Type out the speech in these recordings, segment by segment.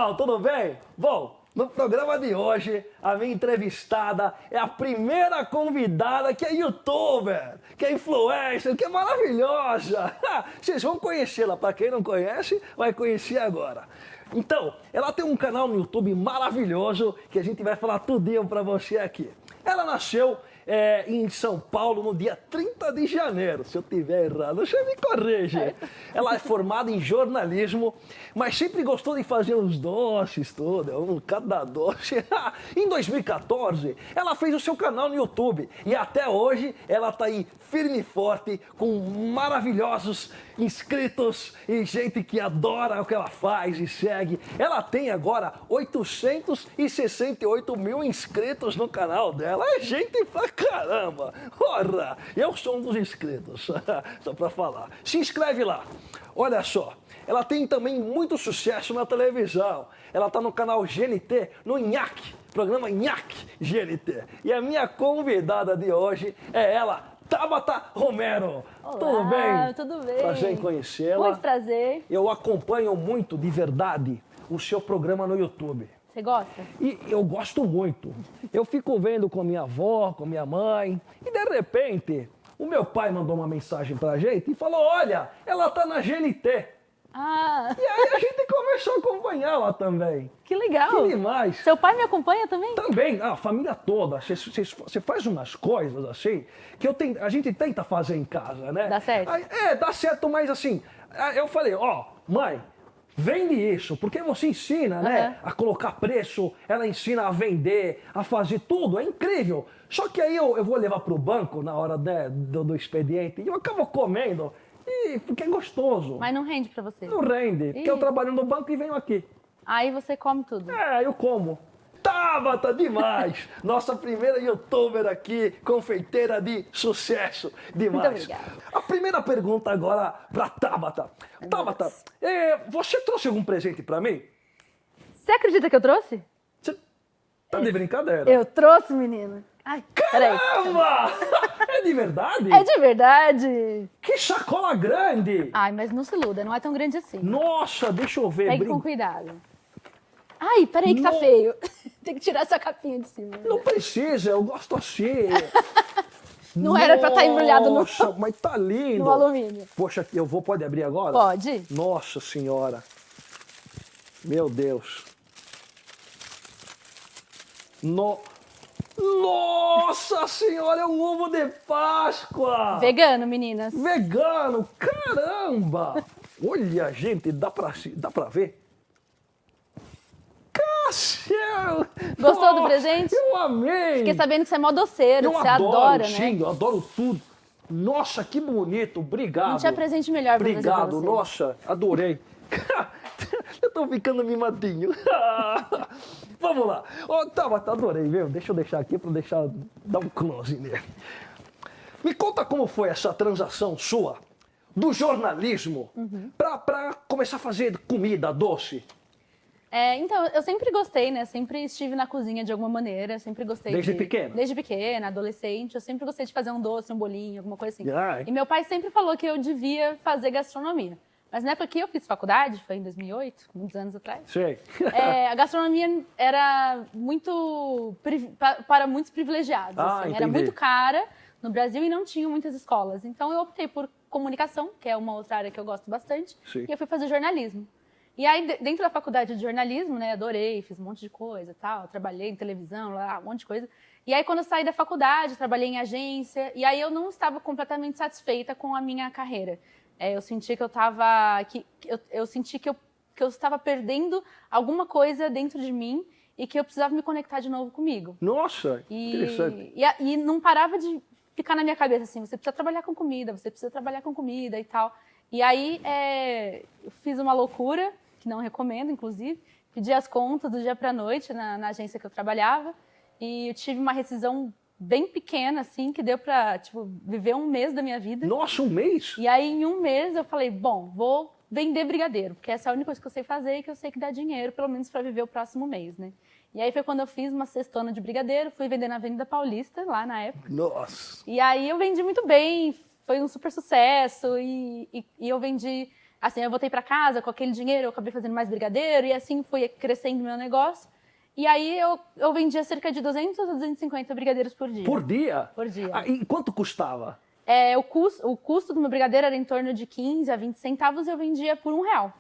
pessoal, tudo bem? Bom, no programa de hoje, a minha entrevistada é a primeira convidada que é youtuber, que é influencer, que é maravilhosa. Vocês vão conhecê-la, para quem não conhece, vai conhecer agora. Então, ela tem um canal no YouTube maravilhoso que a gente vai falar tudinho para você aqui. Ela nasceu em São Paulo no dia 30 de janeiro. Se eu tiver errado, você me corrige. Ela é formada em jornalismo, mas sempre gostou de fazer uns doces, tudo, cada doce. Em 2014, ela fez o seu canal no YouTube e até hoje ela está aí firme e forte, com maravilhosos inscritos e gente que adora o que ela faz e segue. Ela tem agora 868 mil inscritos no canal dela. É gente pra caramba! Ora, eu sou um dos inscritos, só pra falar. Se inscreve lá. Olha só, ela tem também muito sucesso na televisão. Ela tá no canal GNT, no Nhaque, programa Nhaque GNT. E a minha convidada de hoje é ela, Tabata Romero. Olá, tudo bem? Tudo bem. Prazer em conhecê-la. Muito prazer. Eu acompanho muito, de verdade, o seu programa no YouTube. Você gosta? E eu gosto muito. Eu fico vendo com a minha avó, com a minha mãe, e de repente, o meu pai mandou uma mensagem pra gente e falou, olha, ela tá na GNT. Ah, E aí a gente começou a acompanhá-la também. que legal. Que demais. Seu pai me acompanha também? Também, a família toda. Você faz umas coisas assim que a gente tenta fazer em casa, né? Dá certo? Aí, dá certo, mas assim, eu falei, mãe, vende isso, porque você ensina, né? A colocar preço, ela ensina a vender, a fazer tudo, é incrível. Só que aí eu vou levar pro banco na hora do expediente e eu acabo comendo. Porque é gostoso. Mas não rende pra você? Não rende, porque eu trabalho no banco e venho aqui. Aí você come tudo? Eu como. Tabata, demais! Nossa primeira youtuber aqui, confeiteira de sucesso. Demais. Muito obrigada. A primeira pergunta agora pra Tabata. Tabata, você trouxe algum presente pra mim? Você acredita que eu trouxe? Você tá de brincadeira? Eu trouxe, menina. Ai, peraí. Caramba! É de verdade? É de verdade. Que sacola grande! Ai, mas não se iluda, não é tão grande assim. Nossa, deixa eu ver. Pegue com cuidado. Ai, peraí que tá feio. Tem que tirar essa capinha de cima. Não precisa, eu gosto assim. Não era pra estar embrulhado no... Nossa, mas tá lindo. no alumínio. Poxa, pode abrir agora? Pode. Nossa senhora. Meu Deus. Nossa senhora, é um ovo de Páscoa. Vegano, meninas. Vegano, caramba. Olha, gente, dá pra ver? Céu! Gostou do presente? Eu amei! Fiquei sabendo que você é mó doceiro, Eu que você adoro, adora, sim, né? eu adoro tudo. Nossa, que bonito, obrigado. Não tinha presente melhor pra fazer pra Obrigado, você. nossa, adorei. Eu tô ficando mimadinho. Vamos lá. Tabata, adorei, viu? Deixa eu deixar aqui pra dar um close nele. Me conta como foi essa transação sua do jornalismo pra começar a fazer comida doce. Então, eu sempre gostei, né? Sempre estive na cozinha de alguma maneira, sempre gostei Desde pequena? Desde pequena, adolescente, eu sempre gostei de fazer um doce, um bolinho, alguma coisa assim. Ai. E meu pai sempre falou que eu devia fazer gastronomia. Mas na época que eu fiz faculdade, foi em 2008, muitos anos atrás, Sei. a gastronomia era muito... para muitos privilegiados, assim. Era entendi. muito cara no Brasil e não tinha muitas escolas. Então eu optei por comunicação, que é uma outra área que eu gosto bastante, Sim. e eu fui fazer jornalismo. E aí, dentro da faculdade de jornalismo, né, adorei, fiz um monte de coisa e tal, trabalhei em televisão, lá, um monte de coisa. E aí, quando eu saí da faculdade, trabalhei em agência, e aí eu não estava completamente satisfeita com a minha carreira. Eu senti que eu estava... eu senti que eu estava perdendo alguma coisa dentro de mim e que eu precisava me conectar de novo comigo. Nossa, interessante. E não parava de ficar na minha cabeça assim, você precisa trabalhar com comida, você precisa trabalhar com comida e tal. E aí, eu fiz uma loucura, que não recomendo, inclusive, pedi as contas do dia para a noite na agência que eu trabalhava e eu tive uma rescisão bem pequena, assim, que deu para viver um mês da minha vida. Nossa, um mês? E aí, em um mês, eu falei, bom, vou vender brigadeiro, porque essa é a única coisa que eu sei fazer e que eu sei que dá dinheiro, pelo menos para viver o próximo mês, né? E aí foi quando eu fiz uma cestona de brigadeiro, fui vender na Avenida Paulista, lá na época. Nossa. E aí eu vendi muito bem, foi um super sucesso e eu vendi assim, eu voltei para casa com aquele dinheiro, eu acabei fazendo mais brigadeiro e assim foi crescendo meu negócio. E aí eu vendia cerca de 200 a 250 brigadeiros por dia. Por dia? Por dia. E quanto custava? O custo do meu brigadeiro era em torno de 15 a 20 centavos e eu vendia por R$1.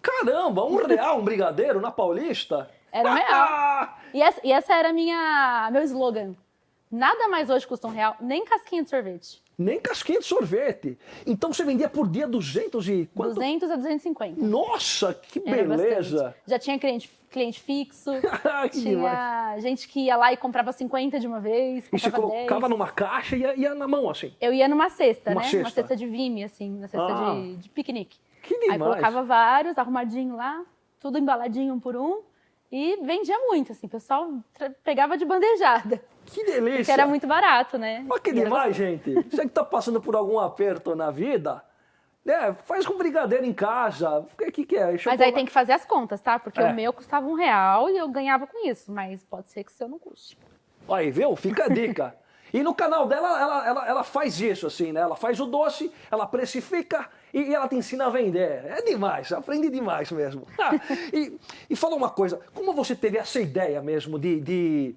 Caramba, R$1 um brigadeiro na Paulista? Era R$1. E essa era meu slogan. Nada mais hoje custa R$1, nem casquinha de sorvete. Nem casquinha de sorvete. Então você vendia por dia 200 e quanto? 200 a 250. Nossa, que Era beleza. bastante. Já tinha cliente fixo, Que tinha demais. gente que ia lá e comprava 50 de uma vez, E você comprava 10. colocava numa caixa e ia na mão, assim. Eu ia numa cesta, Uma né? cesta. Uma cesta de vime, assim, uma cesta de piquenique. Que demais. Aí colocava vários, arrumadinho lá, tudo embaladinho um por um. E vendia muito, assim, o pessoal pegava de bandejada. Que delícia. Porque era muito barato, né? Mas que E era demais, bastante. gente. Você que tá passando por algum aperto na vida, né, faz com brigadeiro em casa. O que é? Mas aí tem que fazer as contas, tá? Porque É. o meu custava R$1 e eu ganhava com isso. Mas pode ser que o seu não custe. Aí, viu? Fica a dica. E no canal dela, ela faz isso, assim, né? Ela faz o doce, ela precifica e ela te ensina a vender. É demais, aprende demais mesmo. E fala uma coisa, como você teve essa ideia mesmo de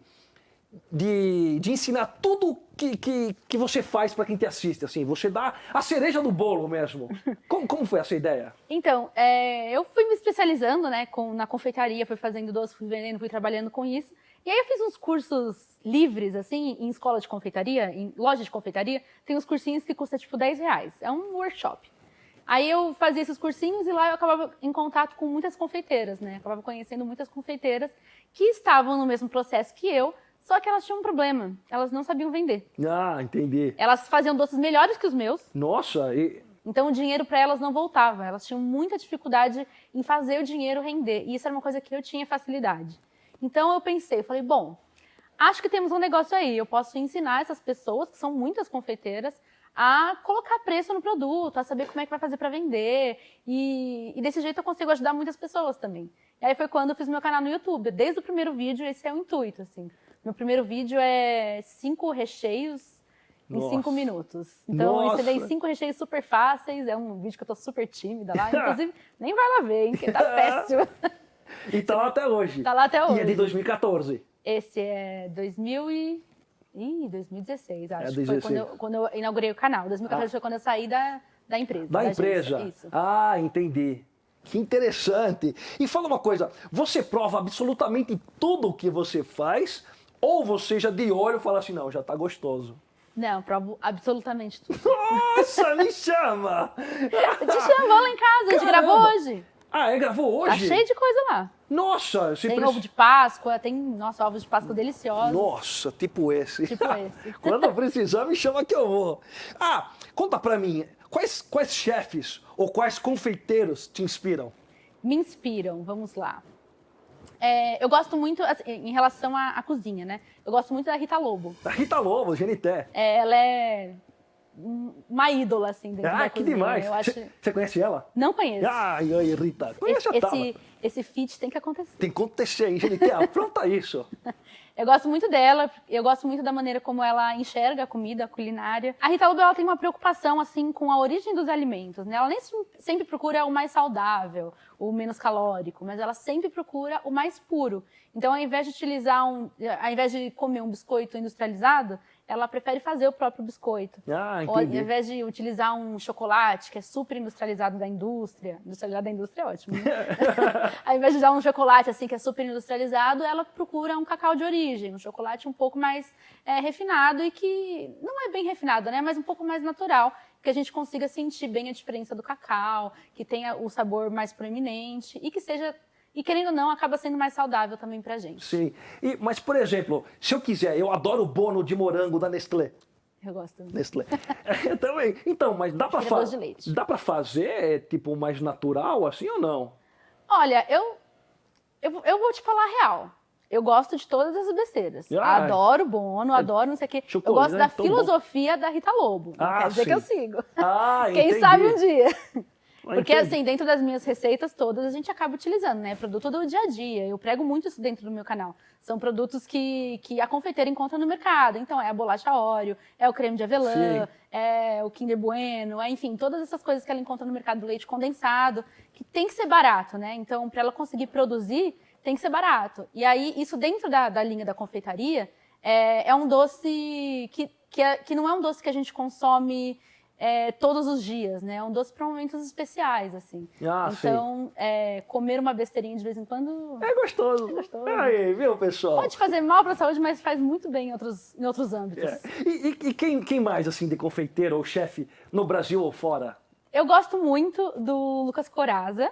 ensinar tudo que você faz para quem te assiste, assim? Você dá a cereja do bolo mesmo. Como foi essa ideia? Então, eu fui me especializando, né, na confeitaria, fui fazendo doce, fui vendendo, fui trabalhando com isso. E aí eu fiz uns cursos livres, assim, em escola de confeitaria, em loja de confeitaria. Tem uns cursinhos que custam, tipo, R$10. É um workshop. Aí eu fazia esses cursinhos e lá eu acabava em contato com muitas confeiteiras, né? Acabava conhecendo muitas confeiteiras que estavam no mesmo processo que eu, só que elas tinham um problema. Elas não sabiam vender. Ah, entendi. Elas faziam doces melhores que os meus. Nossa, Então o dinheiro para elas não voltava. Elas tinham muita dificuldade em fazer o dinheiro render. E isso era uma coisa que eu tinha facilidade. Então eu pensei, eu falei, bom, acho que temos um negócio aí. Eu posso ensinar essas pessoas, que são muitas confeiteiras, a colocar preço no produto, a saber como é que vai fazer para vender. E desse jeito eu consigo ajudar muitas pessoas também. E aí foi quando eu fiz meu canal no YouTube. Desde o primeiro vídeo, esse é o intuito, assim. Meu primeiro vídeo é 5 recheios em 5 minutos. Então, eu ensinei 5 recheios super fáceis. É um vídeo que eu tô super tímida lá. Inclusive, nem vai lá ver, hein? Que tá péssimo. E tá lá até hoje. Tá lá até hoje. E é de 2014. Esse é 2016, acho. É Que foi quando eu inaugurei o canal. 2014 foi quando eu saí da empresa. Da agência. empresa? Isso. Ah, entendi. Que interessante. E fala uma coisa, você prova absolutamente tudo o que você faz ou você já de olho fala assim, não, já tá gostoso? Não, provo absolutamente tudo. Nossa, me chama! Eu te chamou lá em casa, a gente Caramba. gravou hoje. Ah, gravou Tá hoje? cheio de coisa lá. Nossa, Tem ovo de Páscoa, tem, nossa, ovos de Páscoa deliciosos. Nossa, tipo esse. Tipo esse. Quando eu precisar, me chama que eu vou. Ah, conta pra mim, quais chefes ou quais confeiteiros te inspiram? Me inspiram, vamos lá. Eu gosto muito, assim, em relação à cozinha, né? Eu gosto muito da Rita Lobo. A Rita Lobo, Genité. Ela é uma ídola, assim, dentro da Ah, que cozinha. demais. Eu acho... Você conhece ela? Não conheço. Ai, Rita. Conhece a Tala. Esse feat tem que acontecer. Tem que acontecer, hein, Genité? Apronta isso. Eu gosto muito dela, eu gosto muito da maneira como ela enxerga a comida, a culinária. A Rita Lobo, ela tem uma preocupação, assim, com a origem dos alimentos, né? Ela nem sempre procura o mais saudável, o menos calórico, mas ela sempre procura o mais puro. Então, ao invés de comer um biscoito industrializado, ela prefere fazer o próprio biscoito. Ah, Ou, ao entendi. invés de utilizar um chocolate que é super industrializado da indústria, industrializado da indústria é ótimo, né? Ao invés de usar um chocolate assim que é super industrializado, ela procura um cacau de origem, um chocolate um pouco mais refinado e que não é bem refinado, né? Mas um pouco mais natural, que a gente consiga sentir bem a diferença do cacau, que tenha o sabor mais proeminente e que seja... E, querendo ou não, acaba sendo mais saudável também pra gente. Sim. Mas, por exemplo, se eu quiser, eu adoro o bono de morango da Nestlé. Eu gosto também. Nestlé. Eu também. Então, mas dá pra Prefiro doce de leite. Dá pra fazer, tipo, mais natural, assim, ou não? Olha, eu vou te falar a real. Eu gosto de todas as besteiras. Ah, Adoro Bono, adoro não sei o quê. Eu chocolate, gosto da tão bom. filosofia da Rita Lobo. Não Ah, quer dizer sim. que eu sigo. Ah, Quem entendi. sabe um dia. Porque, entendi. assim, dentro das minhas receitas todas, a gente acaba utilizando, né? Produto do dia a dia. Eu prego muito isso dentro do meu canal. São produtos que a confeiteira encontra no mercado. Então, é a bolacha Oreo, é o creme de avelã, Sim. é o Kinder Bueno, enfim, todas essas coisas que ela encontra no mercado do leite condensado, que tem que ser barato, né? Então, para ela conseguir produzir, tem que ser barato. E aí, isso dentro da linha da confeitaria, é um doce que não é um doce que a gente consome todos os dias, né? É um doce para momentos especiais, assim. Ah, então, comer uma besteirinha de vez em quando É gostoso. É gostoso. Aí, viu, pessoal? pode fazer mal para a saúde, mas faz muito bem em outros âmbitos. E quem mais, assim, de confeiteiro ou chefe no Brasil ou fora? Eu gosto muito do Lucas Corazza.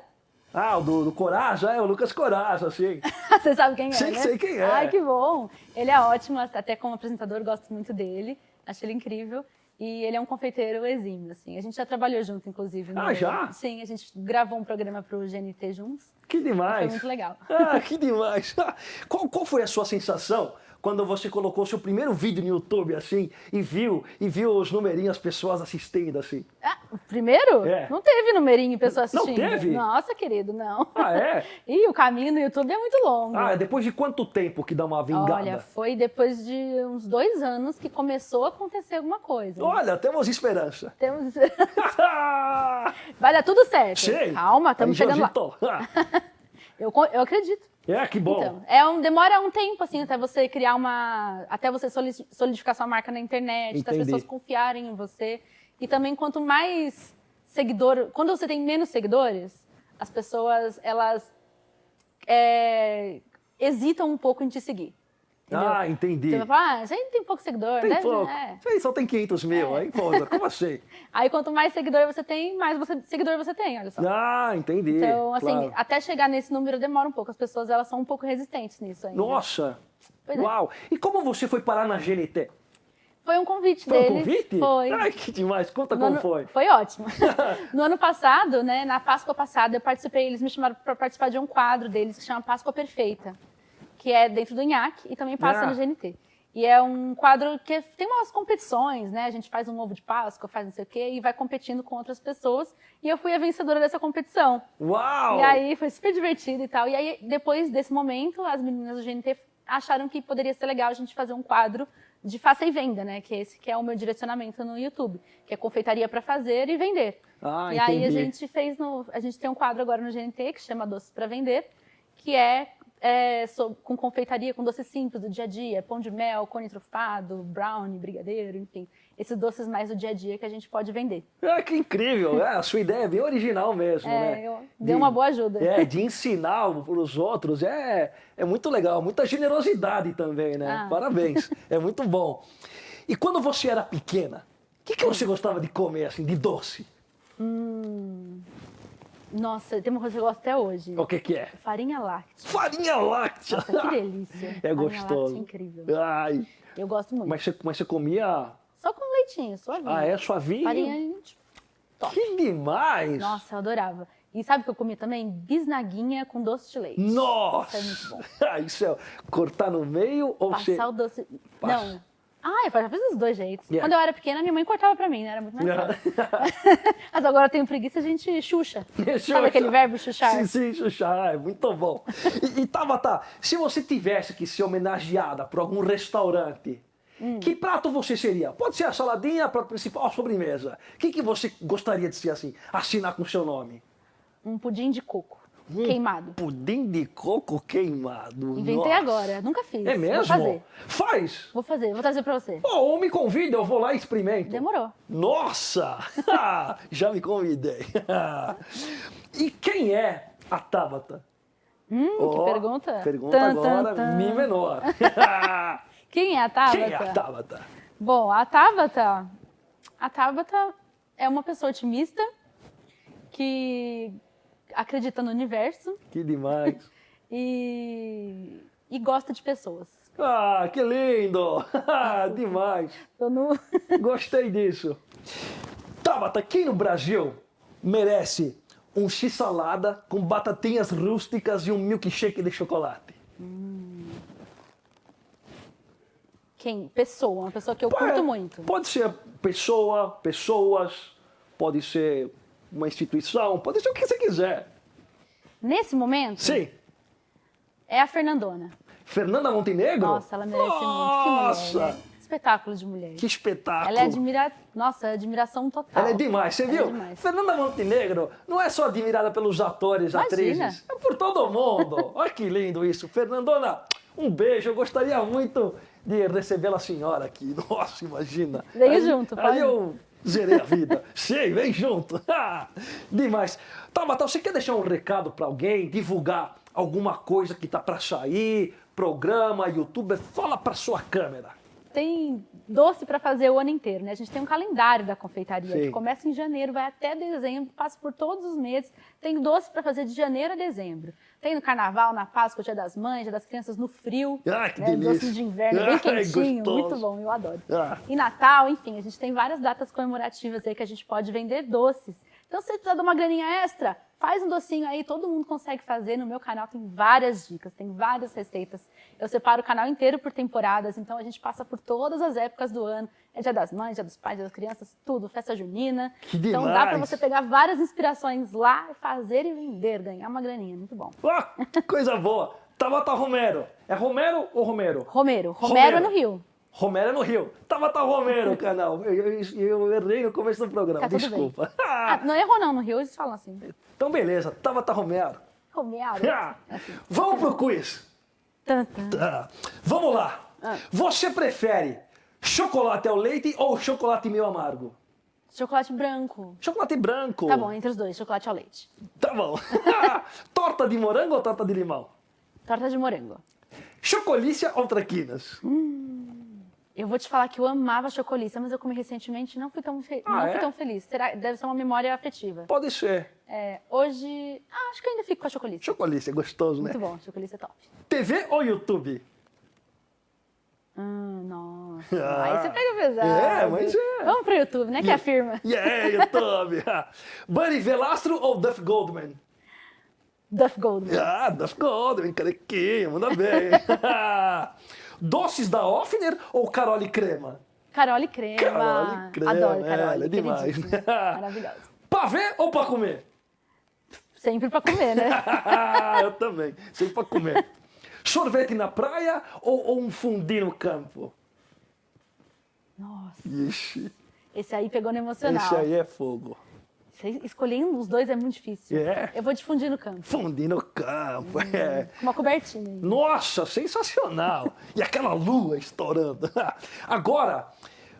Ah, o do Coragem, o Lucas Coragem, assim. Você sabe quem é, Sei, né? sei quem é. Ai, que bom. Ele é ótimo, até como apresentador, gosto muito dele. Acho ele incrível. E ele é um confeiteiro exímio, assim. A gente já trabalhou junto, inclusive. Já? Sim, a gente gravou um programa pro GNT juntos. Que demais. Foi muito legal. Ah, que demais. Qual foi a sua sensação quando você colocou o seu primeiro vídeo no YouTube, assim, e viu os numerinhos, as pessoas assistindo, assim? Ah, o primeiro? É. Não teve numerinho, pessoa Não assistindo. teve? Nossa, querido, não. Ah, é? E o caminho no YouTube é muito longo. Ah, depois de quanto tempo que dá uma vingada? Olha, foi depois de uns 2 anos que começou a acontecer alguma coisa. Olha, temos esperança. Temos... Vai dar tudo certo. Sei. Calma, estamos Aí, chegando lá. Jorgito. Eu acredito. Que bom. Então, demora um tempo, assim, até você criar até você solidificar sua marca na internet, até as Entendi. pessoas confiarem em você. E também, quanto mais quando você tem menos seguidores, as pessoas, elas hesitam um pouco em te seguir. Entendeu? Ah, entendi. Você vai falar, você ainda tem pouco seguidor, Tem deve, pouco. é. Isso aí só tem 500 mil. Aí, pô, como assim? Aí, quanto mais seguidor você tem, seguidor você tem, olha só. Ah, entendi. Então, assim, Claro. até chegar nesse número demora um pouco. As pessoas, elas são um pouco resistentes nisso ainda. Nossa! Pois é. Uau! E como você foi parar na GNT? Foi um convite Foi dele. um convite? Foi. Ai, que demais. Conta No como ano- foi. Foi ótimo. No ano passado, né, na Páscoa passada, eu participei, eles me chamaram para participar de um quadro deles que chama Páscoa Perfeita, que é dentro do Nhaque e também passa no GNT. E é um quadro que tem umas competições, né? A gente faz um ovo de Páscoa, faz não sei o quê, e vai competindo com outras pessoas. E eu fui a vencedora dessa competição. Uau! E aí foi super divertido e tal. E aí, depois desse momento, as meninas do GNT acharam que poderia ser legal a gente fazer um quadro de faça e venda, né? Que esse que é o meu direcionamento no YouTube, que é confeitaria para fazer e vender. Ah, E aí a entendi. gente a gente tem um quadro agora no GNT que chama Doces para Vender, que com confeitaria, com doces simples do dia a dia, pão de mel, cone trufado, brownie, brigadeiro, enfim. Esses doces mais do dia a dia que a gente pode vender. Ah, que incrível! A sua ideia é bem original mesmo, né? Deu uma boa ajuda. De ensinar para os outros. É muito legal. Muita generosidade também, né? Ah. Parabéns. É muito bom. E quando você era pequena, o que você gostava de comer, assim, de doce? Nossa, tem uma coisa que eu gosto até hoje. O que é? Farinha láctea. Farinha láctea! Nossa, que delícia. É Farinha gostoso. láctea é incrível. Ai, Eu gosto muito. mas você comia... Só com leitinho, suavinho. Ah, é suavinho? Farinha, top. Que demais! Nossa, eu adorava. E sabe o que eu comia também? Bisnaguinha com doce de leite. Nossa! Isso é muito bom. Isso é cortar no meio ou você... Passar o doce... Passa. Não. Ah, eu já fiz os dois jeitos. Yeah. Quando eu era pequena, minha mãe cortava pra mim, né? Era muito mais fácil. Mas agora eu tenho preguiça, a gente xuxa. Sabe aquele verbo xuxar? Sim, sim, xuxar. É muito bom. E Tabata, se você tivesse que ser homenageada por algum restaurante, que prato você seria? Pode ser a saladinha, prato principal, a sobremesa. O que você gostaria de ser assim? Assinar com seu nome? Um pudim de coco, queimado. Pudim de coco queimado. Inventei Nossa. agora, nunca fiz. É mesmo? Vou fazer. Faz! Vou fazer, vou trazer pra você. Ou me convida, eu vou lá e experimento. Demorou. Nossa! Já me convidei. E quem é a Tabata? Que pergunta. Pergunta Tan, agora, tan, tan. Mi menor. Quem é a Tabata? Quem é a Tabata? Bom, a Tabata é uma pessoa otimista que acredita no universo Que demais. e gosta de pessoas. Ah, que lindo! Demais. Eu não... Gostei disso. Tabata, quem no Brasil merece um x-salada com batatinhas rústicas e um milkshake de chocolate? Quem? Pessoa, uma pessoa que eu curto muito. Pode ser pessoas, pode ser uma instituição, pode ser o que você quiser. Nesse momento, Sim. é a Fernandona. Fernanda Montenegro? Nossa, ela merece muito. Que mulher, Nossa! né? Espetáculo de mulher. Que espetáculo. Ela é admiração total. Ela é demais, você Ela viu? É demais. Fernanda Montenegro não é só admirada pelos atores, Imagina. atrizes, é por todo mundo. Olha que lindo isso. Fernandona, um beijo. Eu gostaria muito de recebê-la a senhora aqui. Nossa, imagina. Vem junto, Aí pode. eu zerei a vida. Sei, vem junto. Demais. Tabata, você quer deixar um recado para alguém, divulgar alguma coisa que tá para sair, programa, youtuber? Fala para sua câmera. Tem doce para fazer o ano inteiro, né? A gente tem um calendário da confeitaria Sim. que começa em janeiro, vai até dezembro, passa por todos os meses. Tem doce para fazer de janeiro a dezembro. Tem no carnaval, na Páscoa, Dia das Mães, Dia das Crianças, no frio. Ai, que né? delícia. Doce de inverno, bem Ai, quentinho, gostoso. muito bom, eu adoro. Ah. E Natal, enfim, a gente tem várias datas comemorativas aí que a gente pode vender doces. Então, se você precisa de uma graninha extra, faz um docinho aí, todo mundo consegue fazer. No meu canal tem várias dicas, tem várias receitas. Eu separo o canal inteiro por temporadas, então a gente passa por todas as épocas do ano. É Dia das Mães, Dia dos Pais, Dia das Crianças, tudo, festa junina. Que então demais. dá para você pegar várias inspirações lá, fazer e vender, ganhar uma graninha, muito bom. Ah, que coisa boa. Tabata Romero. É Romero ou Romero? Romero Romero. é no Rio. Romero é no Rio. Tabata Romero, canal. Eu errei no começo do programa, Tá tudo desculpa. Ah, não errou não, no Rio eles falam assim. Então beleza, Tabata Romero. Romero. Ah, vamos pro quiz. Tan, tan. Ah, vamos lá. Ah. Você prefere chocolate ao leite ou chocolate meio amargo? Chocolate branco. Chocolate branco. Tá bom, entre os dois, chocolate ao leite. Tá bom. Torta de morango ou torta de limão? Torta de morango. Chocolícia ou traquinas? Eu vou te falar que eu amava chocolícia, mas eu comi recentemente e não fui tão, Ah, é? feliz. Deve ser uma memória afetiva. Pode ser. É, hoje, acho que ainda fico com a chocolícia. Chocolícia é gostoso, né? Muito bom, chocolícia é top. TV ou YouTube? Nossa, Ah. aí você pega pesado. É, mas é. Vamos pro YouTube, né, que afirma. Yeah, YouTube. Buddy Velastro ou Duff Goldman? Duff Goldman. Ah, Duff Goldman, carequinho, manda bem. Doces da Offner ou Carole Crema? Carole Crema. Carole Crema, Adoro Carole, ela é demais. queridíssima. Maravilhosa. Pavê ou pra comer? Sempre pra comer, né? Eu também, sempre pra comer. Sorvete na praia ou um fundi no campo? Nossa, Ixi, esse aí pegou no emocional. esse aí é fogo. Escolher um dos dois é muito difícil. É. Eu vou te fundir no campo. Fundi no campo, é. Com uma cobertinha. Nossa, sensacional! E aquela lua estourando. Agora,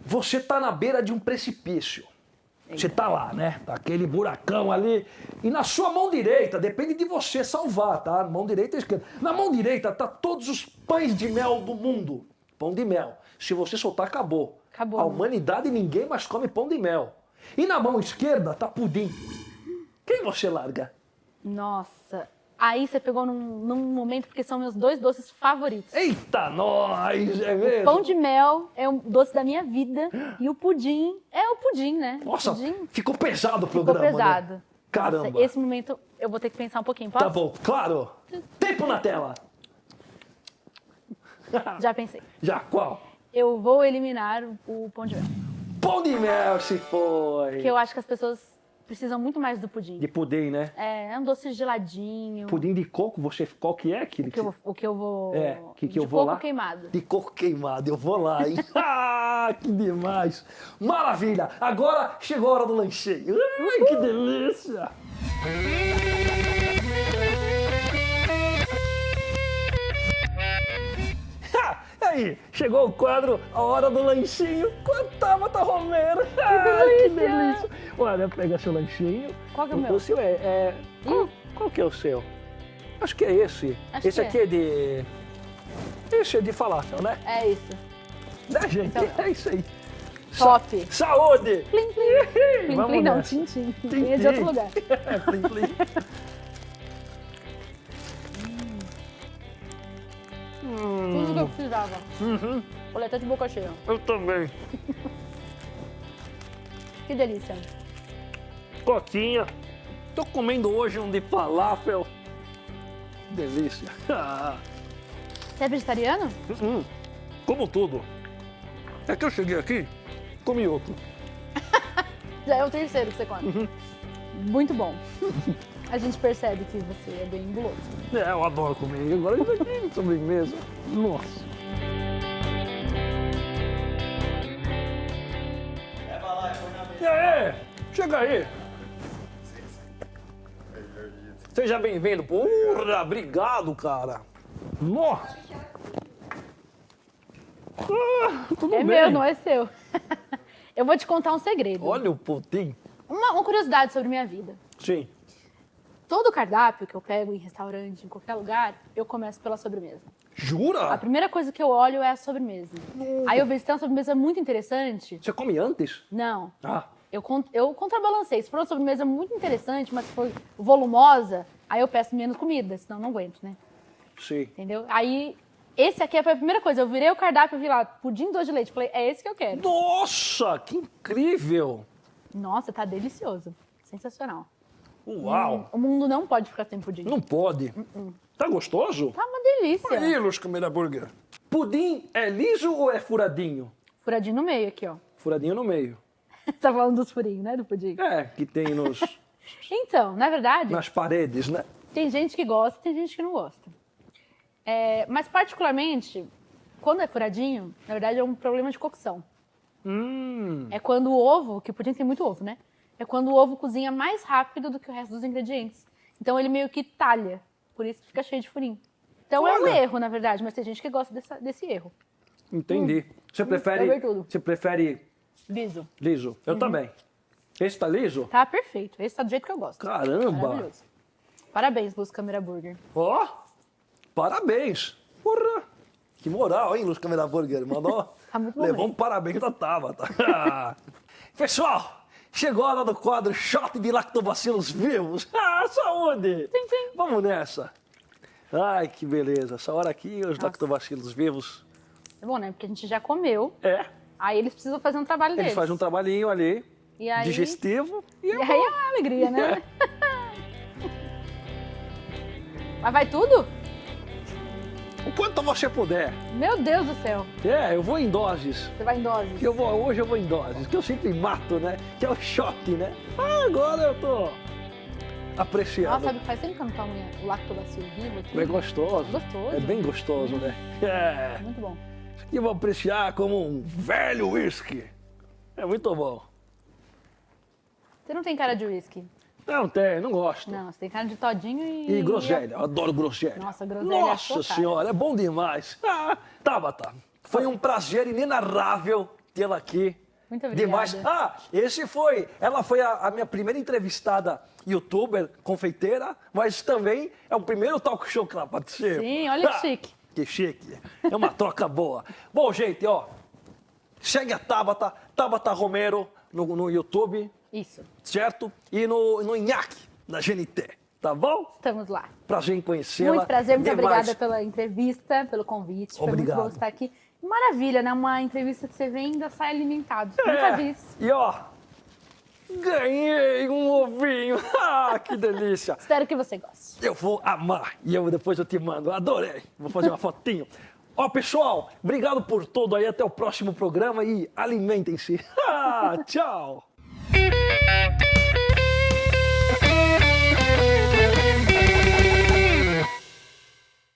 você tá na beira de um precipício. Você tá lá, né? Tá aquele buracão ali. E na sua mão direita, depende de você salvar, tá? Mão direita e esquerda. Na mão direita tá todos os pães de mel do mundo. Pão de mel. Se você soltar, acabou. Acabou, A né? humanidade, ninguém mais come pão de mel. E na mão esquerda tá pudim. Quem você larga? Nossa, aí você pegou num momento porque são meus dois doces favoritos. Eita, nós! É mesmo? Pão de mel é um doce da minha vida e o pudim é o pudim, né? Nossa, o pudim ficou pesado o ficou programa, pesado. né? Caramba. Nossa, esse momento eu vou ter que pensar um pouquinho, posso? Tá bom, claro. Tempo na tela. Já pensei. Já, qual? Eu vou eliminar o pão de mel. Pão de mel se foi. Porque eu acho que as pessoas precisam muito mais do pudim. De pudim, né? É um doce geladinho. Pudim de coco, você qual que é aquele? O que eu vou... É, que de eu vou coco lá? queimado. De coco queimado, eu vou lá, hein? Ah, que demais! Maravilha! Agora chegou a hora do lanchinho. Ai, que delícia! Ha! Aí, chegou o quadro, a hora do lanchinho com a Tabata Romero. Que delícia! Olha, pega seu lanchinho. Qual que é o meu? O seu qual que é o seu? Acho que é esse. Acho Esse que aqui é de... Esse é de falafel, né? É isso. Né, gente? Então, É isso aí. Top. Saúde! Plim, plim. Plim, Vamos plim, não, nessa. tim-tim. Tim, Tim é de tim. outro lugar. Plim, plim. Tudo que eu precisava. Olha, até de boca cheia. Eu também. Que delícia. Coquinha. Tô comendo hoje um de falafel. Delícia. Você é vegetariano? Como tudo. É que eu cheguei aqui, comi outro. Já é o terceiro que você come. Muito bom. A gente percebe que você é bem guloso. É, eu adoro comer. Agora isso aqui, sobremesa. Nossa. E aí? Chega aí. Seja bem-vindo. Porra, obrigado, cara. Nossa. Tudo É bem. meu, não é seu. Eu vou te contar um segredo. Olha o pudim. Uma curiosidade sobre minha vida. Sim. Todo cardápio que eu pego em restaurante, em qualquer lugar, eu começo pela sobremesa. A Jura? primeira coisa que eu olho é a sobremesa. Aí eu vejo se tem uma sobremesa muito interessante. Você come antes? Não. Ah, Eu contrabalancei. Se for uma sobremesa muito interessante, mas se for volumosa, aí eu peço menos comida, senão eu não aguento, né? sim. Entendeu? Aí, esse aqui foi a primeira coisa. Eu virei o cardápio e vi lá, pudim doce de leite. Falei, é esse que eu quero. Nossa, que incrível. Nossa, tá delicioso. Sensacional. Uau. O mundo não pode ficar sem pudim. Não pode. Tá gostoso? Tá uma delícia. Aí, Luz Câmera Burger. Pudim é liso ou é furadinho? Furadinho no meio aqui, ó. Furadinho no meio. Tá falando dos furinhos, né, do pudim? É, que tem Então, na verdade, nas paredes, né? tem gente que gosta e tem gente que não gosta. Mas, particularmente, quando é furadinho, na verdade é um problema de cocção. É quando o ovo, que o pudim tem muito ovo, né? É quando o ovo cozinha mais rápido do que o resto dos ingredientes. Então ele meio que talha, por isso que fica cheio de furinho. Então é um Olha. erro, na verdade, mas tem gente que gosta desse erro. Entendi. Você vai ver tudo. Você prefere Liso. liso? Eu também. Esse tá liso? Tá perfeito. Esse tá do jeito que eu gosto. Caramba. Maravilhoso. Parabéns, Luz Câmera Burger. Ó, parabéns. Porra. Que moral, hein, Luz Câmera Burger? Mandou. Tá muito bom Levou um mesmo. parabéns da Tabata. Pessoal, chegou a hora do quadro Shot de Lactobacilos Vivos. Ah, saúde! Sim, sim. Vamos nessa. Ai, que beleza. Essa hora aqui, os lactobacilos vivos. É bom, né? Porque a gente já comeu. É, Aí eles precisam fazer um trabalho eles deles. fazem um trabalhinho ali, E aí- digestivo. E aí é uma alegria, né? Mas vai tudo? O quanto você puder. Meu Deus do céu. É, eu vou em doses. Você vai em doses. Hoje eu vou em doses, que eu sempre mato, né? Que é o shot, né? Ah, agora eu tô apreciando. Nossa, sabe, faz tempo que eu não tomo o lactobacilo vivo aqui. É gostoso. Gostoso. É bem gostoso, né? É. Muito bom. Isso aqui eu vou apreciar como um velho whisky. É muito bom. Você não tem cara de uísque. Não tem, não gosto. Não, você tem cara de todinho e... E groselha, eu adoro groselha. Nossa, groselha é a Nossa sua cara. senhora, é bom demais. Ah, Tabata, foi um prazer inenarrável tê-la aqui. Muito obrigada. Demais. Ah, ela foi a minha primeira entrevistada youtuber, confeiteira, mas também é o primeiro talk show que ela participa. Sim, olha que chique. Que chique. É uma troca boa. Bom, gente, ó, segue a Tabata Romero no YouTube, Isso. certo? E no Inhaque, da GNT, tá bom? Estamos lá. Prazer em conhecê-la. Muito prazer, muito Demais. obrigada pela entrevista, pelo convite. Foi muito Obrigado. bom estar aqui. Maravilha, né? Uma entrevista que você vem e ainda sai alimentado. É. Nunca vi isso. E ó, ganhei um ovinho. Ah, que delícia. Espero que você goste. Eu vou amar e depois eu te mando. Adorei. Vou fazer uma fotinho. Ó, pessoal, obrigado por tudo aí. Até o próximo programa e alimentem-se. Ah, tchau.